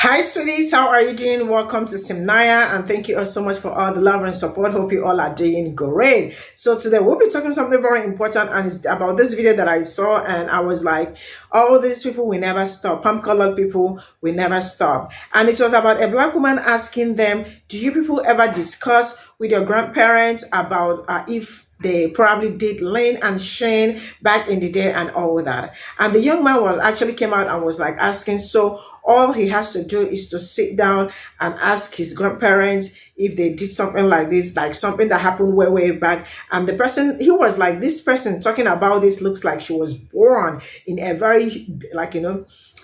Hi sweeties, how are you doing? Welcome to Cimnanya, and thank you all so much for all the love and support. Hope you all are doing great. So today we'll be talking something very important, and it's about this video that I saw, and I was like, all these people will never stop. Palm-colored people will never stop. And it was about a black woman asking them, do you people ever discuss with your grandparents about if they probably did lean and shame back in the day and all that? And the young man was actually came out and was like asking, so all he has to do is to sit down and ask his grandparents if they did something like this, like something that happened way back. And the person, he was like, this person talking about this looks like she was born in a very, like,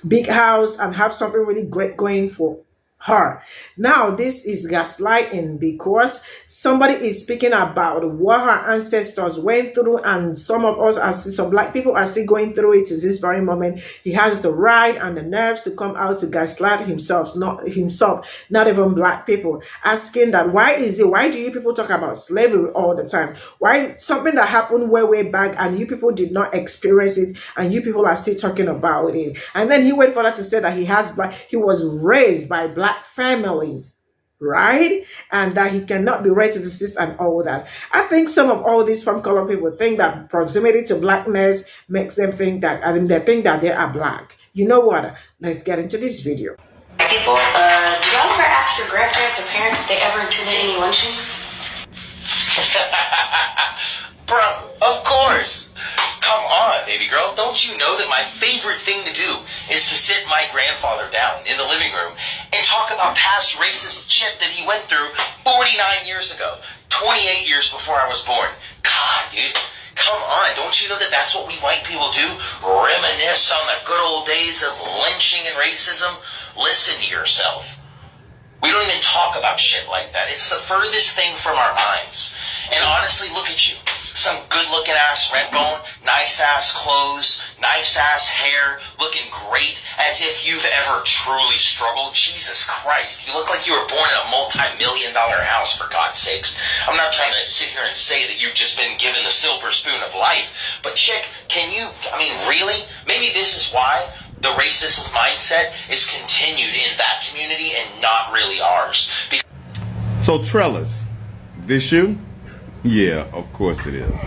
big house and have something really great going for her. Now this is gaslighting, because somebody is speaking about what her ancestors went through, and some of us are still, some black people are still going through it to this very moment. He has the right and the nerves to come out to gaslight himself, not even black people, asking that why do you people talk about slavery all the time? Why something that happened way back and you people did not experience it, and you people are still talking about it? And then he went further to say that he was raised by black family, right? And that he cannot be racist and all that. I think some of all these palm-colored people think that proximity to blackness makes them think that, they think that they are black. You know what? Let's get into this video. People, do y'all ever ask your grandparents or parents if they ever attended any lynchings? Bro, of course. Come on, baby girl. Don't you know that my favorite thing to do is to sit my grandfather down in the living room and talk about past racist shit that he went through 49 years ago, 28 years before I was born. God, dude. Come on. Don't you know that that's what we white people do? Reminisce on the good old days of lynching and racism? Listen to yourself. We don't even talk about shit like that. It's the furthest thing from our minds. And honestly, look at you. Some good-looking ass red bone, nice ass clothes, nice ass hair, looking great, as if you've ever truly struggled. Jesus Christ, you look like you were born in a multi-million-dollar house, for God's sakes. I'm not trying to sit here and say that you've just been given the silver spoon of life, but chick, really? Maybe this is why the racist mindset is continued in that community and not really ours. So Trellis, this you? Yeah, of course it is.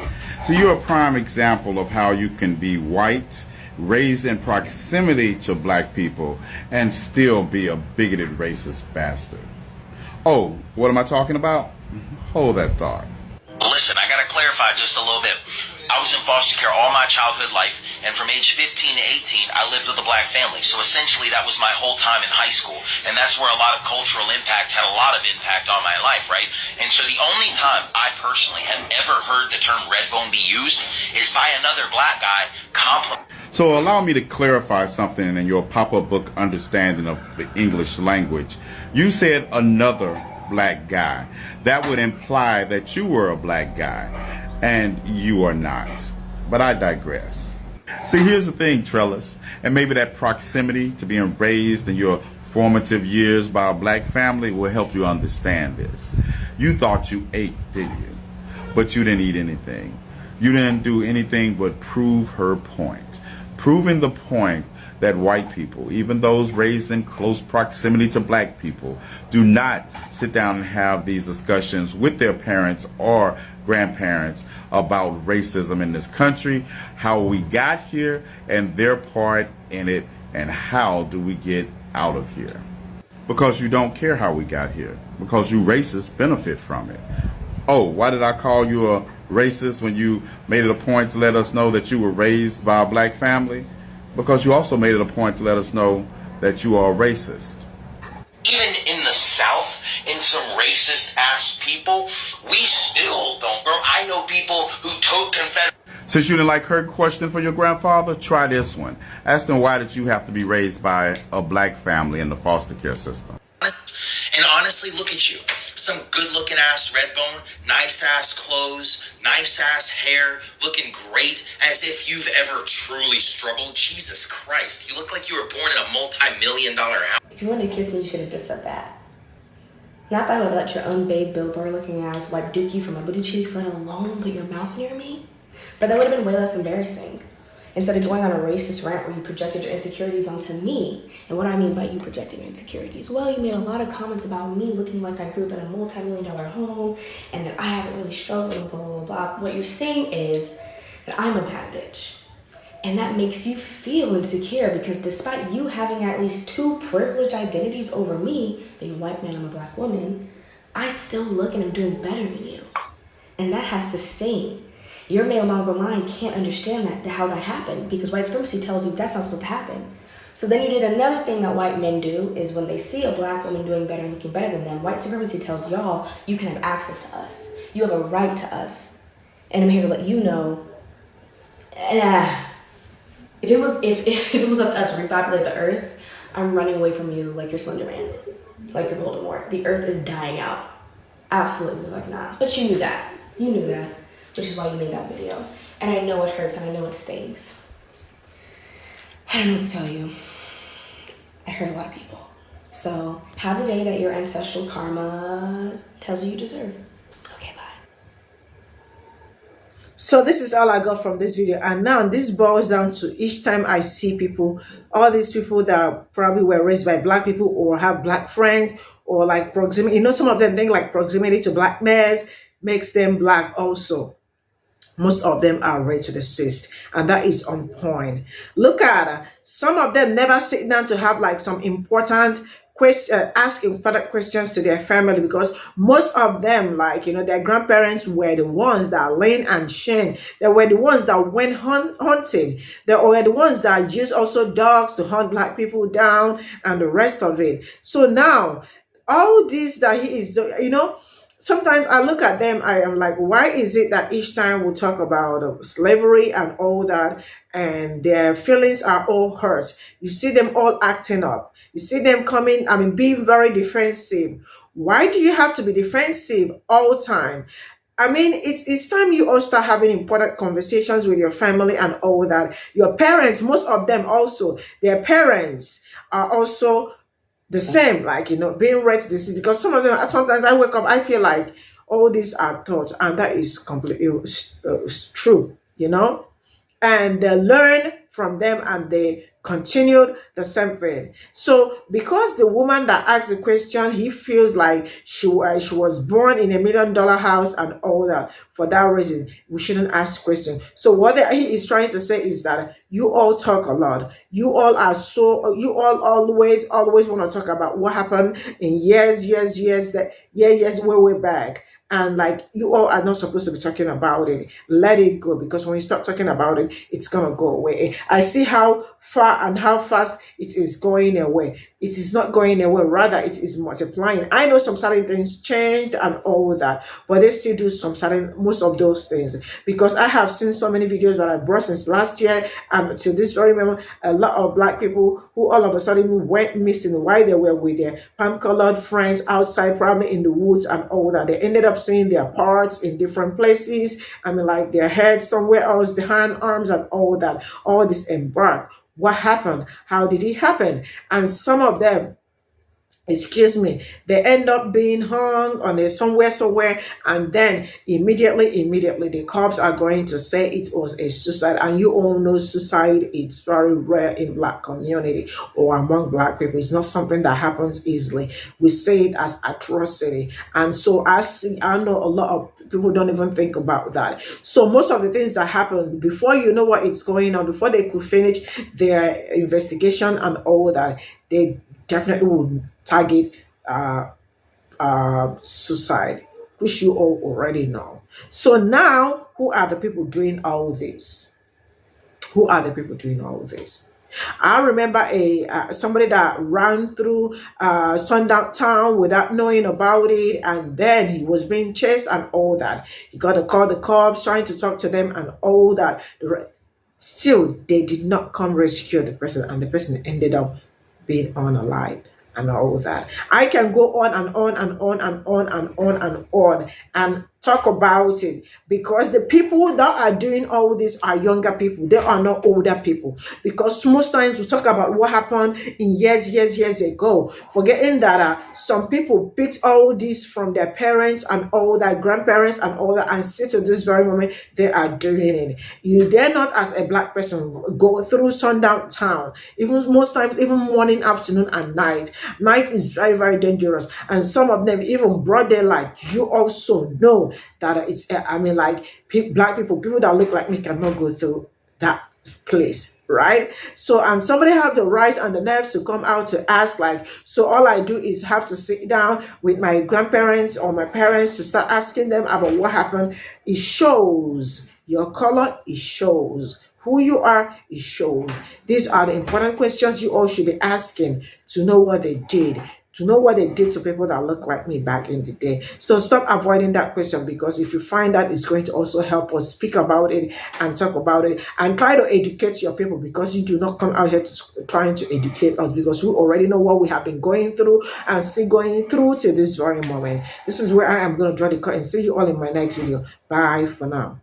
So you're a prime example of how you can be white, raised in proximity to black people, and still be a bigoted racist bastard. Oh, what am I talking about? Hold that thought. Listen, I gotta clarify just a little bit. I was in foster care all my childhood life, and from age 15 to 18, I lived with a black family. So essentially, that was my whole time in high school, and that's where a lot of cultural impact had a lot of impact on my life, right? And so the only time I personally have ever heard the term redbone be used is by another black guy complimenting. So allow me to clarify something in your pop-up book understanding of the English language. You said another black guy. That would imply that you were a black guy, and you are not. But I digress. See, here's the thing, Trellis, and maybe that proximity to being raised in your formative years by a black family will help you understand this. You thought you ate, didn't you? But you didn't eat anything. You didn't do anything but prove her point. Proving the point that white people, even those raised in close proximity to black people, do not sit down and have these discussions with their parents or grandparents about racism in this country, how we got here, and their part in it, and how do we get out of here. Because you don't care how we got here, because you racists benefit from it. Oh, why did I call you a racist when you made it a point to let us know that you were raised by a black family? Because you also made it a point to let us know that you are a racist. Even in the South, in some racist-ass people, we still don't grow. I know people who tote Confederate. Since you didn't like her question for your grandfather, try this one. Ask them, why did you have to be raised by a black family in the foster care system? And honestly, look at you. Some good-looking ass red bone, nice ass clothes, nice ass hair, looking great, as if you've ever truly struggled. Jesus Christ, you look like you were born in a multi-million-dollar house. If you wanted to kiss me, you should have just said that. Not that I would let your unbathed billboard looking ass wipe dookie from my booty cheeks, let alone put your mouth near me. But that would have been way less embarrassing. instead of going on a racist rant where you projected your insecurities onto me. And what I mean by you projecting your insecurities, well, you made a lot of comments about me looking like I grew up in a multi-million-dollar home and that I haven't really struggled and blah, blah, blah. What you're saying is that I'm a bad bitch. And that makes you feel insecure because despite you having at least 2 privileged identities over me, being a white man, I'm a black woman, I still look and I'm doing better than you. And that has to sting. Your male mongrel mind can't understand how that happened because white supremacy tells you that's not supposed to happen. So then you did another thing that white men do is when they see a black woman doing better and looking better than them, white supremacy tells y'all you can have access to us. You have a right to us. And I'm here to let you know, if it was up to us to repopulate the earth, I'm running away from you like you're Slender Man, like you're Voldemort. The earth is dying out. Absolutely, like nah. But you knew that. You knew that, which is why you made that video. And I know it hurts and I know it stings. I don't know what to tell you. I hurt a lot of people. So have the day that your ancestral karma tells you deserve. Okay, bye. So this is all I got from this video, and now this boils down to each time I see people, all these people that probably were raised by black people or have black friends or like proximity, some of them think like proximity to blackness makes them black also. Most of them are racist, and that is on point. Look at some of them never sit down to have like some important asking important questions to their family, because most of them, like their grandparents were the ones that lean and shin. They were the ones that went hunting. They were the ones that used also dogs to hunt black people down and the rest of it. So now all this that he is, sometimes I look at them, I am like, why is it that each time we talk about slavery and all that, and their feelings are all hurt, you see them all acting up. You see them coming, being very defensive. Why do you have to be defensive all the time? It's time you all start having important conversations with your family and all that. Your parents, most of them also, their parents are also the same, being raised this, because some of them, sometimes I wake up, I feel like all these are thoughts, and that is completely true, and they learn from them and they continued the same thing. So because the woman that asked the question, he feels like she was born in $1 million house and all that, for that reason we shouldn't ask questions. So what he is trying to say is that you all talk a lot, you all always want to talk about what happened in years way back. And you all are not supposed to be talking about it. Let it go, because when you stop talking about it, it's gonna go away. I see how far and how fast it is going away. It is not going away, rather it is multiplying. I know some certain things changed and all that, but they still do most of those things, because I have seen so many videos that I brought since last year and till this very moment, a lot of black people who all of a sudden went missing while they were with their palm-colored friends outside, probably in the woods and all that. They ended up seeing their parts in different places, like their head somewhere else, the hand, arms, and all that. All this embarked. What happened? How did it happen? And some of them, they end up being hung on somewhere, and then immediately the cops are going to say it was a suicide. And you all know suicide is very rare in black community or among black people. It's not something that happens easily. We say it as atrocity, and so I know a lot of people don't even think about that. So most of the things that happen, before you know what is going on, before they could finish their investigation and all that, they definitely would target suicide, which you all already know. So now, who are the people doing all this? Who are the people doing all this? I remember somebody that ran through Sundown Town without knowing about it, and then he was being chased and all that. He got to call the cops, trying to talk to them and all that. Still, they did not come rescue the person, and the person ended up being unalive and all that. I can go on and on and on and on and on and on and talk about it, because the people that are doing all this are younger people. They are not older people, because most times we talk about what happened in years ago, forgetting that some people picked all this from their parents and all their grandparents and all that, and still to this very moment they are doing it. You dare not, as a black person, go through sundown town, even most times even morning, afternoon and night. Night is very dangerous, and some of them even broad daylight. You also know that it's I mean, like, black people that look like me cannot go through that place, right? So, and somebody have the right and the nerves to come out to ask, like, so all I do is have to sit down with my grandparents or my parents to start asking them about what happened. It shows your color, it shows who you are, it shows. These are the important questions you all should be asking to know what they did, to know what they did to people that look like me back in the day. So stop avoiding that question, because if you find that, it's going to also help us speak about it and talk about it and try to educate your people, because you do not come out here trying to educate us, because we already know what we have been going through and still going through to this very moment. This is where I am going to draw the cut and see you all in my next video. Bye for now.